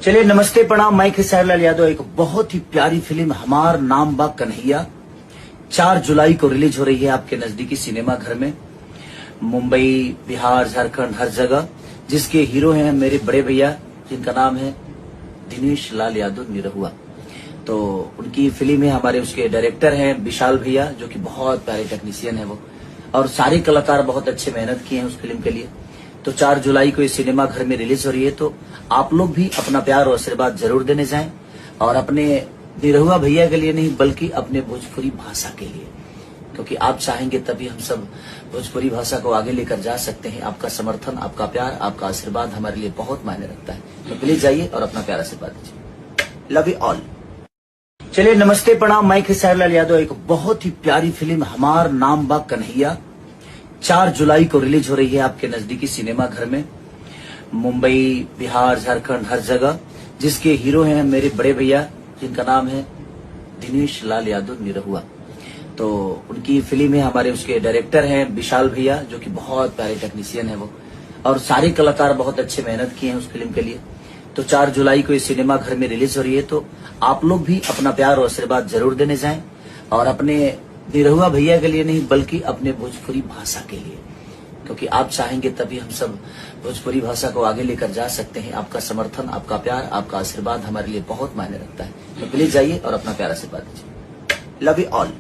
चलिए नमस्ते प्रणाम, मैं खेसारीलाल यादव। एक बहुत ही प्यारी फिल्म हमार नाम बा कन्हैया 4 जुलाई को रिलीज हो रही है आपके नजदीकी सिनेमा घर में। मुंबई, बिहार, झारखंड, हर जगह। जिसके हीरो हैं मेरे बड़े भैया, जिनका नाम है दिनेश लाल यादव निरहुआ। तो उनकी फिल्म है। हमारे उसके डायरेक्टर हैं विशाल भैया, जो कि बहुत प्यारे टेक्नीशियन है वो, और सारे कलाकार बहुत अच्छे मेहनत किए हैं उस फिल्म के लिए। तो 4 जुलाई को इस सिनेमा घर में रिलीज हो रही है। तो आप लोग भी अपना प्यार और आशीर्वाद जरूर देने जाएं, और अपने निरहुआ भैया के लिए नहीं बल्कि अपने भोजपुरी भाषा के लिए, क्योंकि आप चाहेंगे तभी हम सब भोजपुरी भाषा को आगे लेकर जा सकते हैं। आपका समर्थन, आपका प्यार, आपका आशीर्वाद हमारे लिए बहुत मायने रखता है। तो प्लीज जाइए और अपना प्यार आशीर्वाद दीजिए। Love you all. चलिए नमस्ते प्रणाम, मैं खेसारीलाल यादव। एक बहुत ही प्यारी फिल्म हमार नाम बा कन्हैया 4 जुलाई को रिलीज हो रही है आपके नजदीकी सिनेमा घर में। मुंबई, बिहार, झारखंड, हर जगह। जिसके हीरो हैं मेरे बड़े भैया, जिनका नाम है दिनेश लाल यादव निरहुआ। तो उनकी फिल्म है। हमारे उसके डायरेक्टर हैं विशाल भैया, जो कि बहुत प्यारे टेक्नीशियन है वो, और सारे कलाकार बहुत अच्छे मेहनत किए हैं उस फिल्म के लिए। तो 4 जुलाई को इस सिनेमा घर में रिलीज हो रही है। तो आप लोग भी अपना प्यार और आशीर्वाद जरूर देने जाएं, और अपने निरहुआ भैया के लिए नहीं बल्कि अपने भोजपुरी भाषा के लिए, क्योंकि आप चाहेंगे तभी हम सब भोजपुरी भाषा को आगे लेकर जा सकते हैं। आपका समर्थन, आपका प्यार, आपका आशीर्वाद हमारे लिए बहुत मायने रखता है। तो प्लीज जाइए और अपना प्यार आशीर्वाद दीजिए। Love you all.